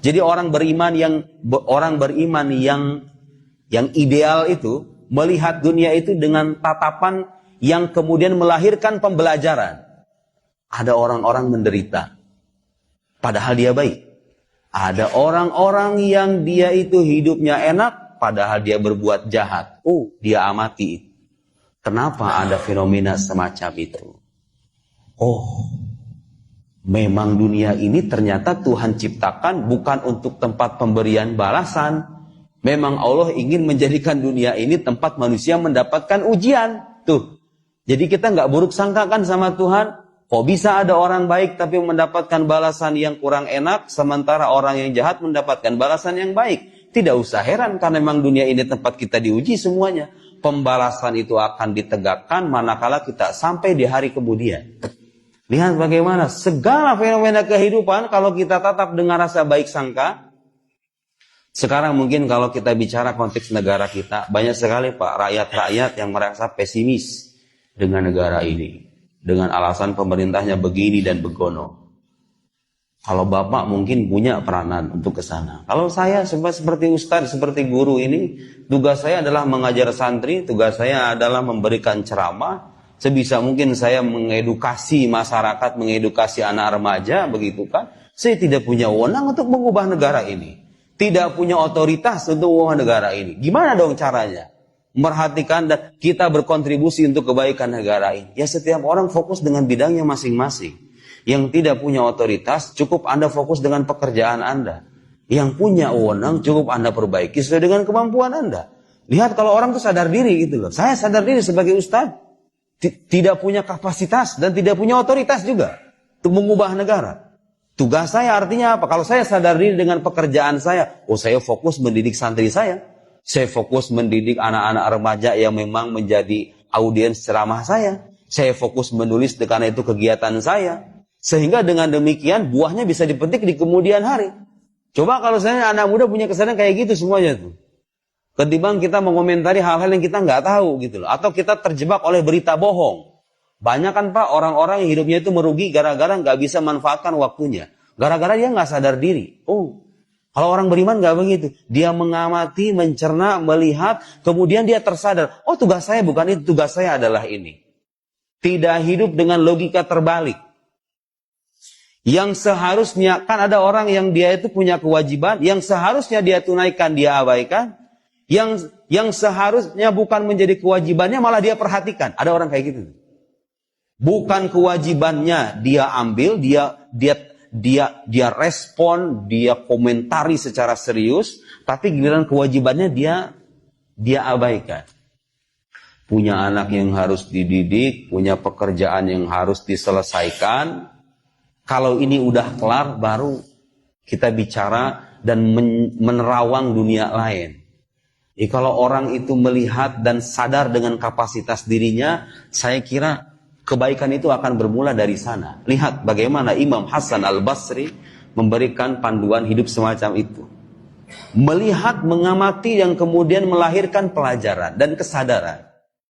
Jadi orang beriman yang ideal itu melihat dunia itu dengan tatapan yang kemudian melahirkan pembelajaran. Ada orang-orang menderita, padahal dia baik. Ada orang-orang yang dia itu hidupnya enak, padahal dia berbuat jahat. Oh, dia amati. Kenapa ada fenomena semacam itu? Oh, memang dunia ini ternyata Tuhan ciptakan bukan untuk tempat pemberian balasan. Memang Allah ingin menjadikan dunia ini tempat manusia mendapatkan ujian. Tuh. Jadi kita nggak buruk sangka kan sama Tuhan. Kok bisa ada orang baik tapi mendapatkan balasan yang kurang enak, sementara orang yang jahat mendapatkan balasan yang baik. Tidak usah heran karena memang dunia ini tempat kita diuji semuanya. Pembalasan itu akan ditegakkan manakala kita sampai di hari kemudian. Lihat bagaimana segala fenomena kehidupan kalau kita tatap dengan rasa baik sangka. Sekarang mungkin kalau kita bicara konteks negara kita, banyak sekali Pak rakyat-rakyat yang merasa pesimis dengan negara ini. Dengan alasan pemerintahnya begini dan begono. Kalau Bapak mungkin punya peranan untuk ke sana. Kalau saya seperti Ustadz, seperti guru ini, tugas saya adalah mengajar santri, tugas saya adalah memberikan ceramah. Sebisa mungkin saya mengedukasi masyarakat, mengedukasi anak remaja, begitu kan. Saya tidak punya wewenang untuk mengubah negara ini. Tidak punya otoritas untuk mengubah negara ini. Gimana dong caranya? Merhatikan dan kita berkontribusi untuk kebaikan negara ini. Ya setiap orang fokus dengan bidangnya masing-masing. Yang tidak punya otoritas, cukup Anda fokus dengan pekerjaan Anda. Yang punya wewenang, cukup Anda perbaiki sesuai dengan kemampuan Anda. Lihat kalau orang itu sadar diri gitu loh. Saya sadar diri sebagai ustadz. Tidak punya kapasitas dan tidak punya otoritas juga. Untuk mengubah negara. Tugas saya artinya apa? Kalau saya sadar diri dengan pekerjaan saya. Oh saya fokus mendidik santri saya. Saya fokus mendidik anak-anak remaja yang memang menjadi audiens ceramah saya. Saya fokus menulis karena itu kegiatan saya. Sehingga dengan demikian buahnya bisa dipetik di kemudian hari. Coba kalau saya anak muda punya kesadaran kayak gitu semuanya tuh. Ketimbang kita mengomentari hal-hal yang kita nggak tahu gitu loh. Atau kita terjebak oleh berita bohong. Banyak kan Pak orang-orang yang hidupnya itu merugi gara-gara nggak bisa manfaatkan waktunya. Gara-gara dia nggak sadar diri. Oh. Kalau orang beriman nggak begitu. Dia mengamati, mencerna, melihat, kemudian dia tersadar. Oh tugas saya bukan itu, tugas saya adalah ini. Tidak hidup dengan logika terbalik. Yang seharusnya, kan ada orang yang dia itu punya kewajiban, yang seharusnya dia tunaikan, dia abaikan. Yang seharusnya bukan menjadi kewajibannya, malah dia perhatikan. Ada orang kayak gitu. Bukan kewajibannya dia ambil, dia respon, dia komentari secara serius, tapi giliran kewajibannya dia abaikan. Punya anak yang harus dididik, punya pekerjaan yang harus diselesaikan. Kalau ini udah kelar, baru kita bicara dan menerawang dunia lain. Kalau orang itu melihat dan sadar dengan kapasitas dirinya, saya kira kebaikan itu akan bermula dari sana. Lihat bagaimana Imam Hasan Al-Basri memberikan panduan hidup semacam itu. Melihat, mengamati yang kemudian melahirkan pelajaran dan kesadaran.